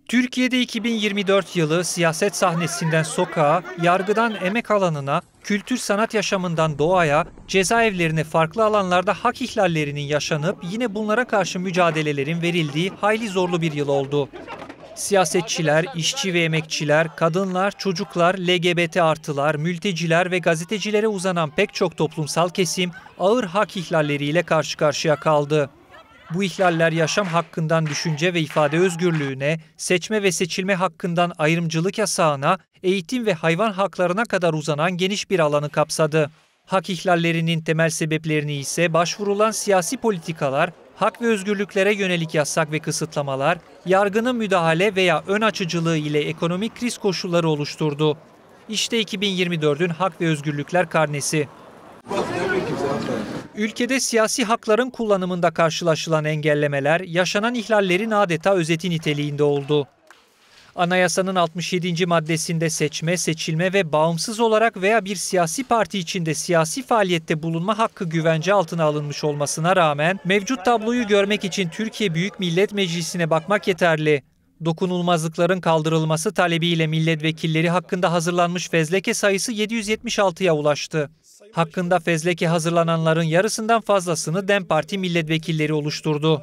Türkiye'de 2024 yılı siyaset sahnesinden sokağa, yargıdan emek alanına, kültür sanat yaşamından doğaya, cezaevlerine farklı alanlarda hak ihlallerinin yaşanıp yine bunlara karşı mücadelelerin verildiği hayli zorlu bir yıl oldu. Siyasetçiler, işçi ve emekçiler, kadınlar, çocuklar, LGBT artılar, mülteciler ve gazetecilere uzanan pek çok toplumsal kesim ağır hak ihlalleriyle karşı karşıya kaldı. Bu ihlaller yaşam hakkından düşünce ve ifade özgürlüğüne, seçme ve seçilme hakkından ayrımcılık yasağına, eğitim ve hayvan haklarına kadar uzanan geniş bir alanı kapsadı. Hak ihlallerinin temel sebeplerini ise başvurulan siyasi politikalar, hak ve özgürlüklere yönelik yasak ve kısıtlamalar, yargının müdahale veya ön açıcılığı ile ekonomik kriz koşulları oluşturdu. İşte 2024'ün hak ve özgürlükler karnesi. Ülkede siyasi hakların kullanımında karşılaşılan engellemeler, yaşanan ihlallerin adeta özeti niteliğinde oldu. Anayasanın 67. maddesinde seçme, seçilme ve bağımsız olarak veya bir siyasi parti içinde siyasi faaliyette bulunma hakkı güvence altına alınmış olmasına rağmen mevcut tabloyu görmek için Türkiye Büyük Millet Meclisi'ne bakmak yeterli. Dokunulmazlıkların kaldırılması talebiyle milletvekilleri hakkında hazırlanmış fezleke sayısı 776'ya ulaştı. Hakkında fezleke hazırlananların yarısından fazlasını DEM Parti milletvekilleri oluşturdu.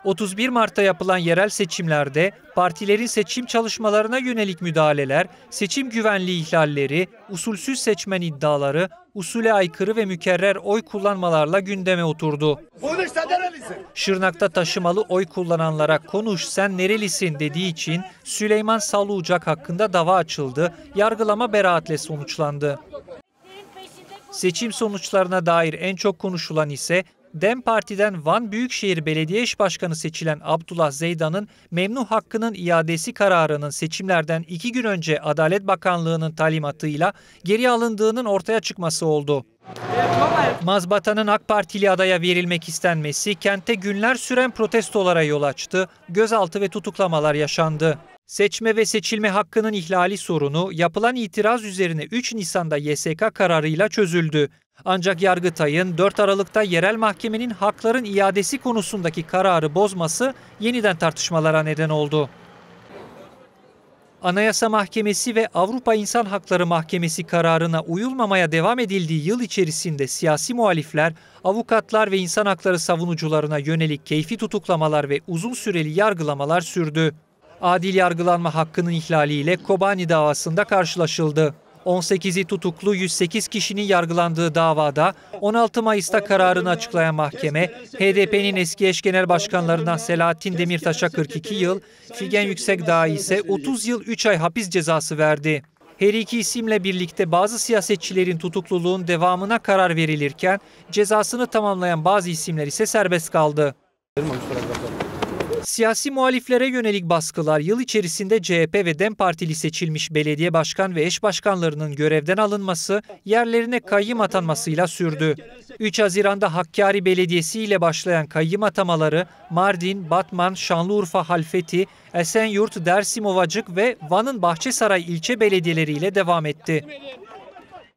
31 Mart'ta yapılan yerel seçimlerde partilerin seçim çalışmalarına yönelik müdahaleler, seçim güvenliği ihlalleri, usulsüz seçmen iddiaları, usule aykırı ve mükerrer oy kullanmalarla gündeme oturdu. Konuş, sen nerelisin? Şırnak'ta taşımalı oy kullananlara "konuş sen nerelisin" dediği için Süleyman Salıucak hakkında dava açıldı, yargılama beraatle sonuçlandı. Seçim sonuçlarına dair en çok konuşulan ise DEM Parti'den Van Büyükşehir Belediye Eş Başkanı seçilen Abdullah Zeydan'ın memnuh hakkının iadesi kararının seçimlerden 2 gün önce Adalet Bakanlığı'nın talimatıyla geri alındığının ortaya çıkması oldu. Mazbatanın AK Partili adaya verilmek istenmesi kentte günler süren protestolara yol açtı, gözaltı ve tutuklamalar yaşandı. Seçme ve seçilme hakkının ihlali sorunu yapılan itiraz üzerine 3 Nisan'da YSK kararıyla çözüldü. Ancak Yargıtay'ın 4 Aralık'ta yerel mahkemenin hakların iadesi konusundaki kararı bozması yeniden tartışmalara neden oldu. Anayasa Mahkemesi ve Avrupa İnsan Hakları Mahkemesi kararına uyulmamaya devam edildiği yıl içerisinde siyasi muhalifler, avukatlar ve insan hakları savunucularına yönelik keyfi tutuklamalar ve uzun süreli yargılamalar sürdü. Adil yargılanma hakkının ihlaliyle Kobani davasında karşılaşıldı. 18'i tutuklu 108 kişinin yargılandığı davada 16 Mayıs'ta kararını açıklayan mahkeme, HDP'nin eski eş genel başkanlarından Selahattin Demirtaş'a 42 yıl, Figen Yüksekdağ'a ise 30 yıl 3 ay hapis cezası verdi. Her iki isimle birlikte bazı siyasetçilerin tutukluluğun devamına karar verilirken cezasını tamamlayan bazı isimler ise serbest kaldı. Siyasi muhaliflere yönelik baskılar yıl içerisinde CHP ve DEM Partili seçilmiş belediye başkan ve eş başkanlarının görevden alınması, yerlerine kayyım atanmasıyla sürdü. 3 Haziran'da Hakkari Belediyesi ile başlayan kayyım atamaları Mardin, Batman, Şanlıurfa, Halfeti, Esenyurt, Dersim Ovacık ve Van'ın Bahçesaray ilçe belediyeleriyle devam etti.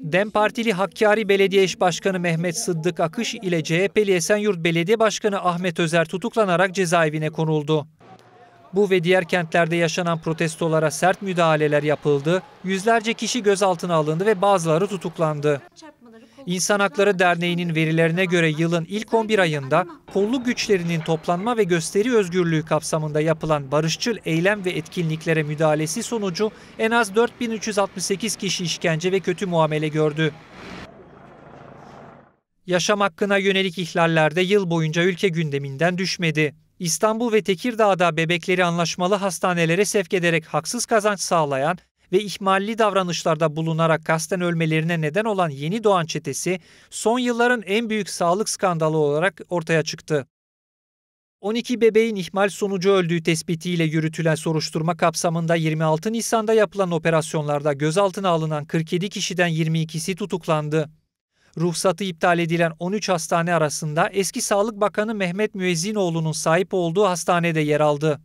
DEM Partili Hakkari Belediye Eş Başkanı Mehmet Sıddık Akış ile CHP'li Esenyurt Belediye Başkanı Ahmet Özer tutuklanarak cezaevine konuldu. Bu ve diğer kentlerde yaşanan protestolara sert müdahaleler yapıldı, yüzlerce kişi gözaltına alındı ve bazıları tutuklandı. İnsan Hakları Derneği'nin verilerine göre yılın ilk 11 ayında kolluk güçlerinin toplanma ve gösteri özgürlüğü kapsamında yapılan barışçıl eylem ve etkinliklere müdahalesi sonucu en az 4368 kişi işkence ve kötü muamele gördü. Yaşam hakkına yönelik ihlallerde yıl boyunca ülke gündeminden düşmedi. İstanbul ve Tekirdağ'da bebekleri anlaşmalı hastanelere sevk ederek haksız kazanç sağlayan ve ihmalli davranışlarda bulunarak kasten ölmelerine neden olan Yeni Doğan çetesi son yılların en büyük sağlık skandalı olarak ortaya çıktı. 12 bebeğin ihmal sonucu öldüğü tespitiyle yürütülen soruşturma kapsamında 26 Nisan'da yapılan operasyonlarda gözaltına alınan 47 kişiden 22'si tutuklandı. Ruhsatı iptal edilen 13 hastane arasında eski Sağlık Bakanı Mehmet Müezzinoğlu'nun sahip olduğu hastanede yer aldı.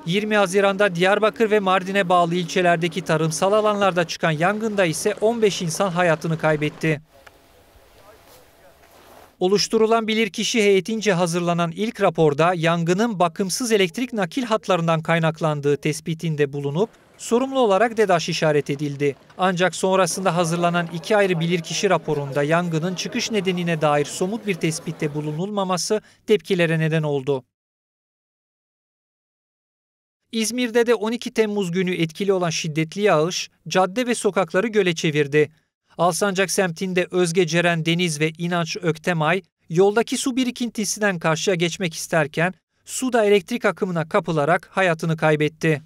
20 Haziran'da Diyarbakır ve Mardin'e bağlı ilçelerdeki tarımsal alanlarda çıkan yangında ise 15 insan hayatını kaybetti. Oluşturulan bilirkişi heyetince hazırlanan ilk raporda yangının bakımsız elektrik nakil hatlarından kaynaklandığı tespitinde bulunup sorumlu olarak DEDAŞ işaret edildi. Ancak sonrasında hazırlanan iki ayrı bilirkişi raporunda yangının çıkış nedenine dair somut bir tespitte bulunulmaması tepkilere neden oldu. İzmir'de de 12 Temmuz günü etkili olan şiddetli yağış cadde ve sokakları göle çevirdi. Alsancak semtinde Özge Ceren Deniz ve İnanç Öktemay yoldaki su birikintisinden karşıya geçmek isterken suda elektrik akımına kapılarak hayatını kaybetti.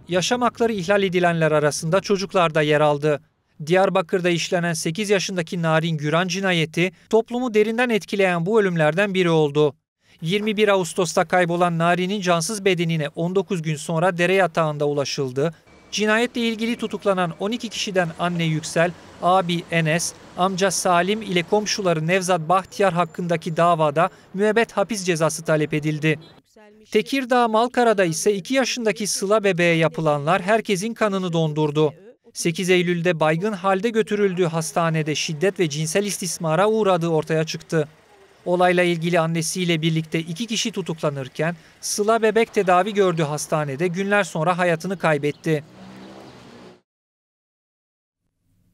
Yaşam hakları ihlal edilenler arasında çocuklar da yer aldı. Diyarbakır'da işlenen 8 yaşındaki Narin Güran cinayeti toplumu derinden etkileyen bu ölümlerden biri oldu. 21 Ağustos'ta kaybolan Narin'in cansız bedenine 19 gün sonra dere yatağında ulaşıldı. Cinayetle ilgili tutuklanan 12 kişiden anne Yüksel, abi Enes, amca Salim ile komşuları Nevzat Bahtiyar hakkındaki davada müebbet hapis cezası talep edildi. Tekirdağ Malkara'da ise 2 yaşındaki Sıla bebeğe yapılanlar herkesin kanını dondurdu. 8 Eylül'de baygın halde götürüldüğü hastanede şiddet ve cinsel istismara uğradığı ortaya çıktı. Olayla ilgili annesiyle birlikte 2 kişi tutuklanırken Sıla bebek tedavi gördüğü hastanede günler sonra hayatını kaybetti.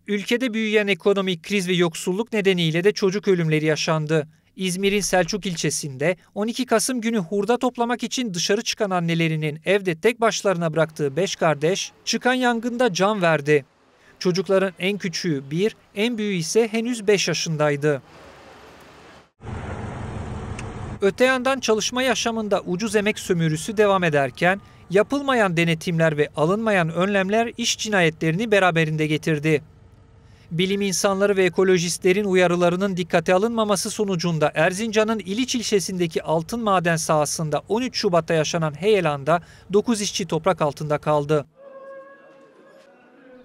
Ülkede büyüyen ekonomik kriz ve yoksulluk nedeniyle de çocuk ölümleri yaşandı. İzmir'in Selçuk ilçesinde 12 Kasım günü hurda toplamak için dışarı çıkan annelerinin evde tek başlarına bıraktığı 5 kardeş çıkan yangında can verdi. Çocukların en küçüğü 1, en büyüğü ise henüz 5 yaşındaydı. Öte yandan çalışma yaşamında ucuz emek sömürüsü devam ederken yapılmayan denetimler ve alınmayan önlemler iş cinayetlerini beraberinde getirdi. Bilim insanları ve ekolojistlerin uyarılarının dikkate alınmaması sonucunda Erzincan'ın İliç ilçesindeki altın maden sahasında 13 Şubat'ta yaşanan heyelanda 9 işçi toprak altında kaldı.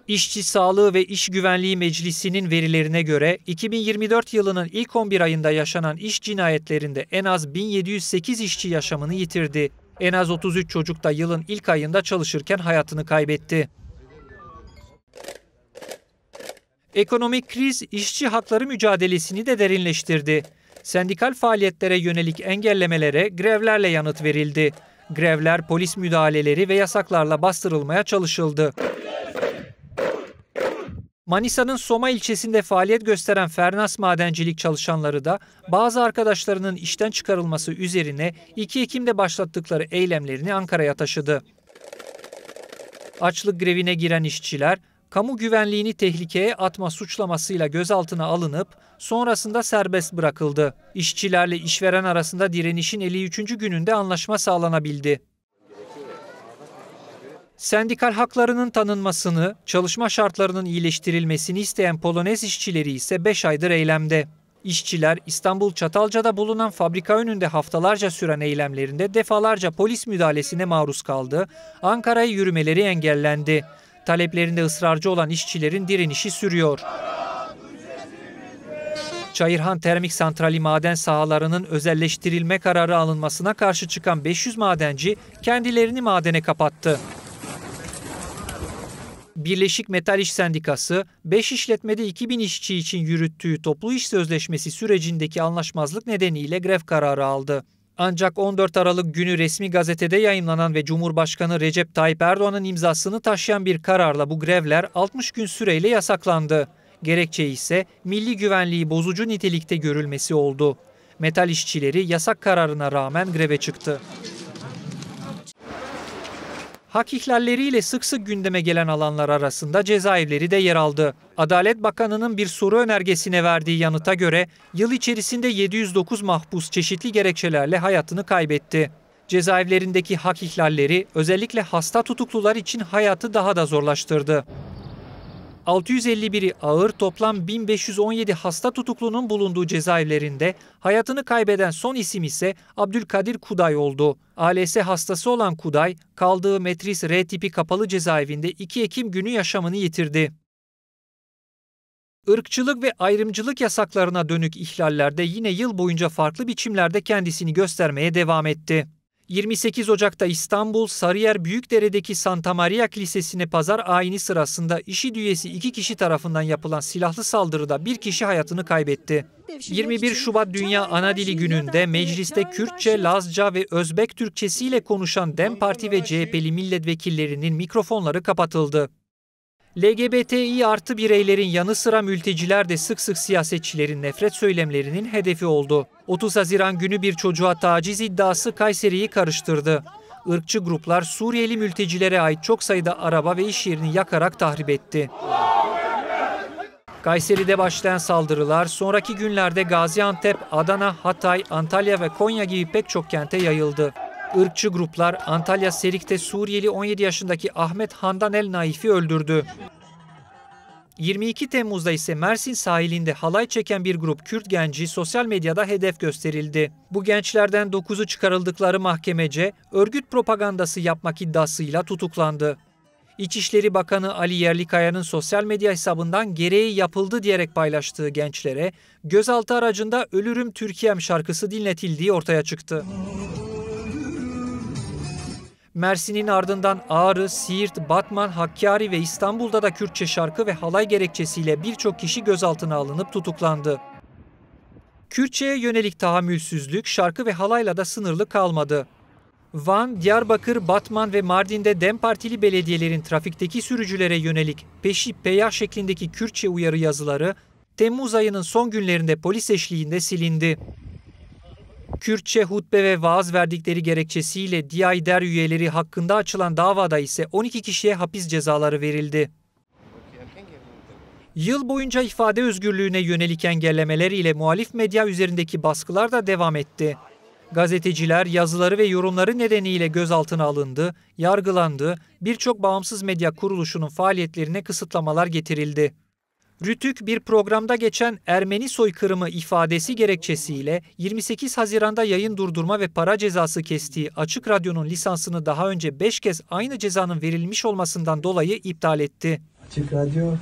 İşçi Sağlığı ve İş Güvenliği Meclisi'nin verilerine göre 2024 yılının ilk 11 ayında yaşanan iş cinayetlerinde en az 1708 işçi yaşamını yitirdi. En az 33 çocuk da yılın ilk ayında çalışırken hayatını kaybetti. Ekonomik kriz işçi hakları mücadelesini de derinleştirdi. Sendikal faaliyetlere yönelik engellemelere grevlerle yanıt verildi. Grevler polis müdahaleleri ve yasaklarla bastırılmaya çalışıldı. Manisa'nın Soma ilçesinde faaliyet gösteren Fernas madencilik çalışanları da bazı arkadaşlarının işten çıkarılması üzerine 2 Ekim'de başlattıkları eylemlerini Ankara'ya taşıdı. Açlık grevine giren işçiler, kamu güvenliğini tehlikeye atma suçlamasıyla gözaltına alınıp sonrasında serbest bırakıldı. İşçilerle işveren arasında direnişin 53. gününde anlaşma sağlanabildi. Sendikal haklarının tanınmasını, çalışma şartlarının iyileştirilmesini isteyen Polonez işçileri ise 5 aydır eylemde. İşçiler İstanbul Çatalca'da bulunan fabrika önünde haftalarca süren eylemlerinde defalarca polis müdahalesine maruz kaldı. Ankara'ya yürümeleri engellendi. Taleplerinde ısrarcı olan işçilerin direnişi sürüyor. Çayırhan Termik Santrali maden sahalarının özelleştirilme kararı alınmasına karşı çıkan 500 madenci kendilerini madene kapattı. Birleşik Metal İş Sendikası, 5 işletmede 2000 işçi için yürüttüğü toplu iş sözleşmesi sürecindeki anlaşmazlık nedeniyle grev kararı aldı. Ancak 14 Aralık günü resmi gazetede yayımlanan ve Cumhurbaşkanı Recep Tayyip Erdoğan'ın imzasını taşıyan bir kararla bu grevler 60 gün süreyle yasaklandı. Gerekçe ise milli güvenliği bozucu nitelikte görülmesi oldu. Metal işçileri yasak kararına rağmen greve çıktı. Hak ihlalleriyle sık sık gündeme gelen alanlar arasında cezaevleri de yer aldı. Adalet Bakanı'nın bir soru önergesine verdiği yanıta göre yıl içerisinde 709 mahpus çeşitli gerekçelerle hayatını kaybetti. Cezaevlerindeki hak ihlalleri özellikle hasta tutuklular için hayatı daha da zorlaştırdı. 651'i ağır, toplam 1517 hasta tutuklunun bulunduğu cezaevlerinde hayatını kaybeden son isim ise Abdülkadir Kuday oldu. ALS hastası olan Kuday, kaldığı Metris R tipi kapalı cezaevinde 2 Ekim günü yaşamını yitirdi. Irkçılık ve ayrımcılık yasaklarına dönük ihlallerde yine yıl boyunca farklı biçimlerde kendisini göstermeye devam etti. 28 Ocak'ta İstanbul Sarıyer Büyükdere'deki Santa Maria Kilisesi'ne pazar ayini sırasında IŞİD üyesi 2 kişi tarafından yapılan silahlı saldırıda bir kişi hayatını kaybetti. 21 Şubat Dünya Ana Dili Günü'nde mecliste Kürtçe, Lazca ve Özbek Türkçesiyle konuşan DEM Parti ve CHP'li milletvekillerinin mikrofonları kapatıldı. LGBTİ artı bireylerin yanı sıra mülteciler de sık sık siyasetçilerin nefret söylemlerinin hedefi oldu. 30 Haziran günü bir çocuğa taciz iddiası Kayseri'yi karıştırdı. Irkçı gruplar Suriyeli mültecilere ait çok sayıda araba ve iş yerini yakarak tahrip etti. Kayseri'de başlayan saldırılar sonraki günlerde Gaziantep, Adana, Hatay, Antalya ve Konya gibi pek çok kente yayıldı. Irkçı gruplar Antalya Serik'te Suriyeli 17 yaşındaki Ahmet Handan El Naif'i öldürdü. 22 Temmuz'da ise Mersin sahilinde halay çeken bir grup Kürt genci sosyal medyada hedef gösterildi. Bu gençlerden 9'u çıkarıldıkları mahkemece örgüt propagandası yapmak iddiasıyla tutuklandı. İçişleri Bakanı Ali Yerlikaya'nın sosyal medya hesabından gereği yapıldı diyerek paylaştığı gençlere gözaltı aracında "Ölürüm Türkiye'm" şarkısı dinletildiği ortaya çıktı. Mersin'in ardından Ağrı, Siirt, Batman, Hakkari ve İstanbul'da da Kürtçe şarkı ve halay gerekçesiyle birçok kişi gözaltına alınıp tutuklandı. Kürtçe'ye yönelik tahammülsüzlük şarkı ve halayla da sınırlı kalmadı. Van, Diyarbakır, Batman ve Mardin'de DEM Partili belediyelerin trafikteki sürücülere yönelik peşi peyah şeklindeki Kürtçe uyarı yazıları Temmuz ayının son günlerinde polis eşliğinde silindi. Kürtçe hutbe ve vaaz verdikleri gerekçesiyle DİAİDER üyeleri hakkında açılan davada ise 12 kişiye hapis cezaları verildi. Yıl boyunca ifade özgürlüğüne yönelik engellemeler ile muhalif medya üzerindeki baskılar da devam etti. Gazeteciler yazıları ve yorumları nedeniyle gözaltına alındı, yargılandı, birçok bağımsız medya kuruluşunun faaliyetlerine kısıtlamalar getirildi. Rütük bir programda geçen Ermeni soykırımı ifadesi gerekçesiyle 28 Haziran'da yayın durdurma ve para cezası kestiği Açık Radyo'nun lisansını daha önce 5 kez aynı cezanın verilmiş olmasından dolayı iptal etti. Açık Radyo,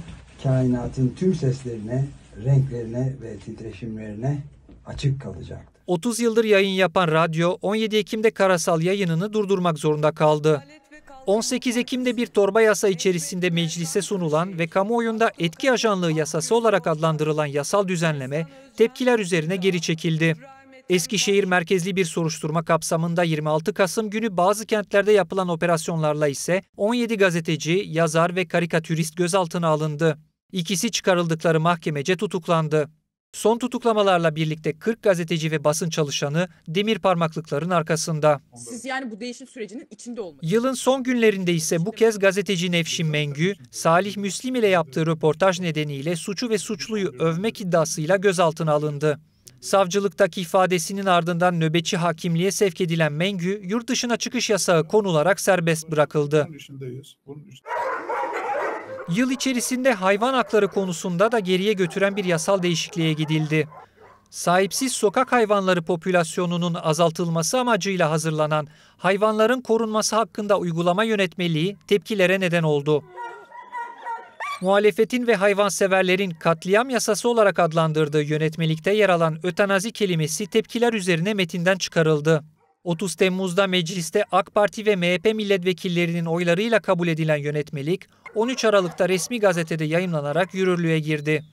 kainatın tüm seslerine, renklerine ve titreşimlerine açık kalacaktır. 30 yıldır yayın yapan radyo 17 Ekim'de karasal yayınını durdurmak zorunda kaldı. 18 Ekim'de bir torba yasa içerisinde meclise sunulan ve kamuoyunda etki ajanlığı yasası olarak adlandırılan yasal düzenleme tepkiler üzerine geri çekildi. Eskişehir merkezli bir soruşturma kapsamında 26 Kasım günü bazı kentlerde yapılan operasyonlarla ise 17 gazeteci, yazar ve karikatürist gözaltına alındı. İkisi çıkarıldıkları mahkemece tutuklandı. Son tutuklamalarla birlikte 40 gazeteci ve basın çalışanı demir parmaklıkların arkasında. Siz yani bu değişim sürecinin içinde olmak. Yılın son günlerinde ise bu kez gazeteci Nevşin Mengü, Salih Müslim ile yaptığı röportaj nedeniyle suçu ve suçluyu övmek iddiasıyla gözaltına alındı. Savcılıktaki ifadesinin ardından nöbetçi hakimliğe sevk edilen Mengü, yurt dışına çıkış yasağı konularak serbest bırakıldı. Yıl içerisinde hayvan hakları konusunda da geriye götüren bir yasal değişikliğe gidildi. Sahipsiz sokak hayvanları popülasyonunun azaltılması amacıyla hazırlanan hayvanların korunması hakkında uygulama yönetmeliği tepkilere neden oldu. Muhalefetin ve hayvanseverlerin katliam yasası olarak adlandırdığı yönetmelikte yer alan ötenazi kelimesi tepkiler üzerine metinden çıkarıldı. 30 Temmuz'da mecliste AK Parti ve MHP milletvekillerinin oylarıyla kabul edilen yönetmelik, 13 Aralık'ta resmi gazetede yayımlanarak yürürlüğe girdi.